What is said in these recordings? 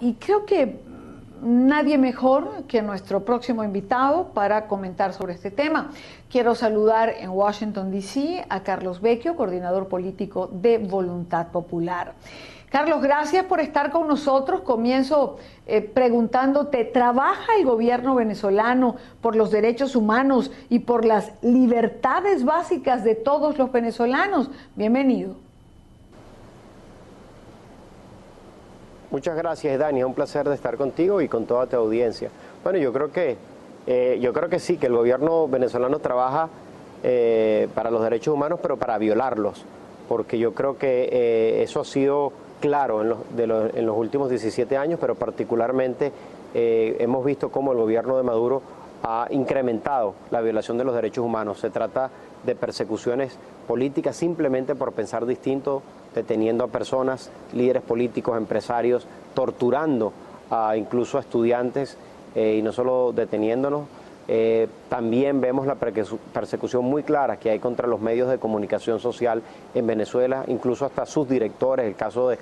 y creo que nadie mejor que nuestro próximo invitado para comentar sobre este tema. Quiero saludar en Washington, D.C. a Carlos Vecchio, coordinador político de Voluntad Popular. Carlos, gracias por estar con nosotros. Comienzo preguntándote, ¿trabaja el gobierno venezolano por los derechos humanos y por las libertades básicas de todos los venezolanos? Bienvenido. Muchas gracias, Dani. Es un placer de estar contigo y con toda tu audiencia. Bueno, yo creo que sí, que el gobierno venezolano trabaja para los derechos humanos, pero para violarlos, porque yo creo que eso ha sido claro en los últimos 17 años, pero particularmente hemos visto cómo el gobierno de Maduro ha incrementado la violación de los derechos humanos. Se trata de persecuciones políticas simplemente por pensar distinto, deteniendo a personas, líderes políticos, empresarios, torturando incluso a estudiantes y no solo deteniéndonos. También vemos la persecución muy clara que hay contra los medios de comunicación social en Venezuela, incluso hasta sus directores, el caso de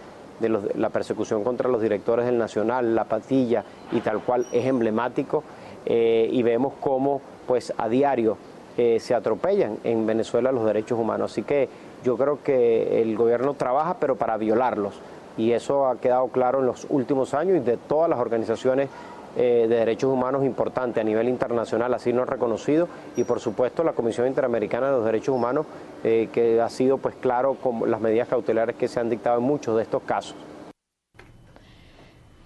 la persecución contra los directores del Nacional, La Patilla y tal cual es emblemático, y vemos cómo pues a diario se atropellan en Venezuela los derechos humanos. Así que yo creo que el gobierno trabaja pero para violarlos, y eso ha quedado claro en los últimos años, y de todas las organizaciones de derechos humanos importantes a nivel internacional así lo han reconocido, y por supuesto la Comisión Interamericana de los Derechos Humanos, que ha sido pues claro con las medidas cautelares que se han dictado en muchos de estos casos.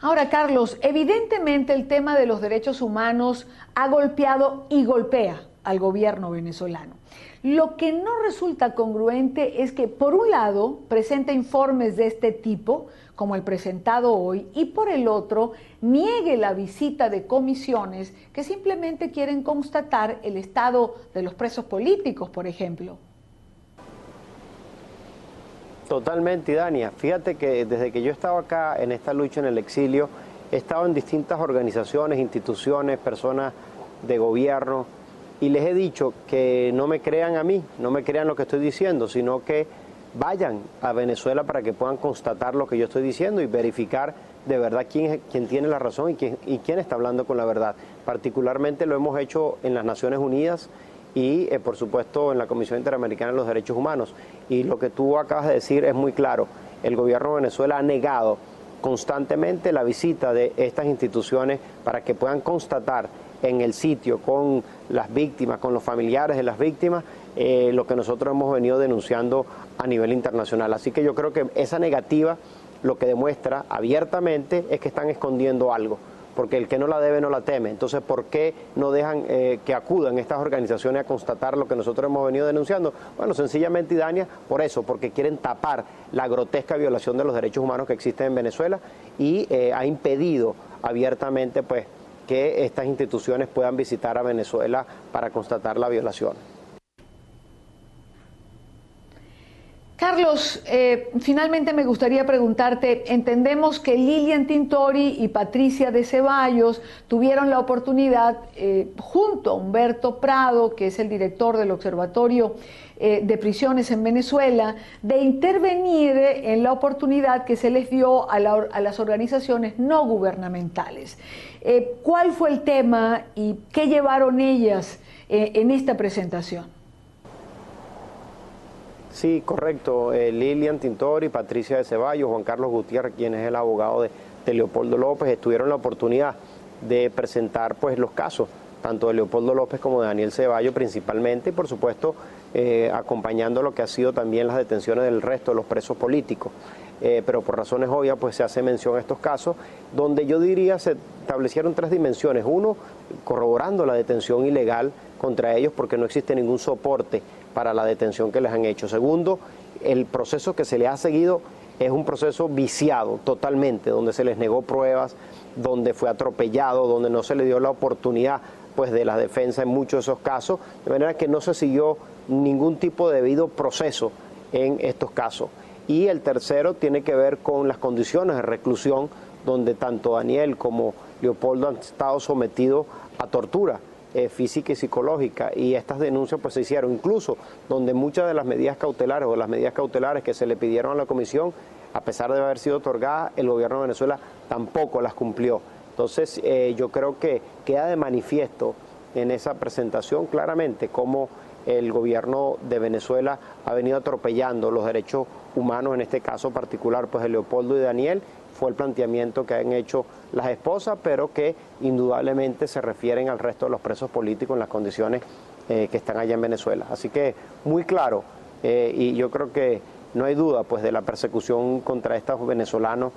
Ahora, Carlos, evidentemente el tema de los derechos humanos ha golpeado y golpea al gobierno venezolano. Lo que no resulta congruente es que, por un lado, presenta informes de este tipo, como el presentado hoy, y por el otro, niegue la visita de comisiones que simplemente quieren constatar el estado de los presos políticos, por ejemplo. Totalmente, Dania. Fíjate que desde que yo estaba acá en esta lucha en el exilio, he estado en distintas organizaciones, instituciones, personas de gobierno, y les he dicho que no me crean a mí, no me crean lo que estoy diciendo, sino que vayan a Venezuela para que puedan constatar lo que yo estoy diciendo y verificar de verdad quién tiene la razón y quién está hablando con la verdad. Particularmente lo hemos hecho en las Naciones Unidas y por supuesto en la Comisión Interamericana de los Derechos Humanos. Y lo que tú acabas de decir es muy claro. El gobierno de Venezuela ha negado constantemente la visita de estas instituciones para que puedan constatar en el sitio con las víctimas, con los familiares de las víctimas, lo que nosotros hemos venido denunciando a nivel internacional. Así que yo creo que esa negativa lo que demuestra abiertamente es que están escondiendo algo, porque el que no la debe no la teme. Entonces, ¿por qué no dejan que acudan estas organizaciones a constatar lo que nosotros hemos venido denunciando? Bueno, sencillamente, Dania, por eso, porque quieren tapar la grotesca violación de los derechos humanos que existe en Venezuela, y ha impedido abiertamente pues que estas instituciones puedan visitar a Venezuela para constatar la violación. Carlos, finalmente me gustaría preguntarte, entendemos que Lilian Tintori y Patricia de Ceballos tuvieron la oportunidad, junto a Humberto Prado, que es el director del Observatorio de Prisiones en Venezuela, de intervenir en la oportunidad que se les dio a las organizaciones no gubernamentales. ¿Cuál fue el tema y qué llevaron ellas en esta presentación? Sí, correcto. Lilian Tintori, Patricia de Ceballos, Juan Carlos Gutiérrez, quien es el abogado de Leopoldo López, tuvieron la oportunidad de presentar pues los casos, tanto de Leopoldo López como de Daniel Ceballos principalmente, y por supuesto acompañando lo que ha sido también las detenciones del resto de los presos políticos. Pero por razones obvias pues se hace mención a estos casos, donde yo diría se establecieron tres dimensiones. Uno, corroborando la detención ilegal contra ellos porque no existe ningún soporte para la detención que les han hecho. Segundo, el proceso que se les ha seguido es un proceso viciado totalmente, donde se les negó pruebas, donde fue atropellado, donde no se le dio la oportunidad pues de la defensa en muchos de esos casos, de manera que no se siguió ningún tipo de debido proceso en estos casos. Y el tercero tiene que ver con las condiciones de reclusión, donde tanto Daniel como Leopoldo han estado sometidos a tortura física y psicológica, y estas denuncias pues se hicieron incluso donde muchas de las medidas cautelares o las medidas cautelares que se le pidieron a la comisión a pesar de haber sido otorgadas, el gobierno de Venezuela tampoco las cumplió. Entonces, yo creo que queda de manifiesto en esa presentación claramente cómo el gobierno de Venezuela ha venido atropellando los derechos humanos, en este caso particular, pues de Leopoldo y Daniel. Fue el planteamiento que han hecho las esposas, pero que indudablemente se refieren al resto de los presos políticos en las condiciones que están allá en Venezuela. Así que muy claro, y yo creo que no hay duda pues de la persecución contra estos venezolanos,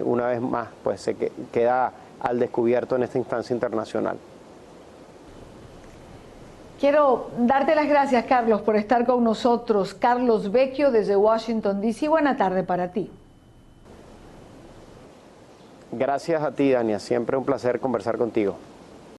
una vez más pues se queda al descubierto en esta instancia internacional. Quiero darte las gracias, Carlos, por estar con nosotros. Carlos Vecchio desde Washington, D.C. Buena tarde para ti. Gracias a ti, Dania. Siempre un placer conversar contigo.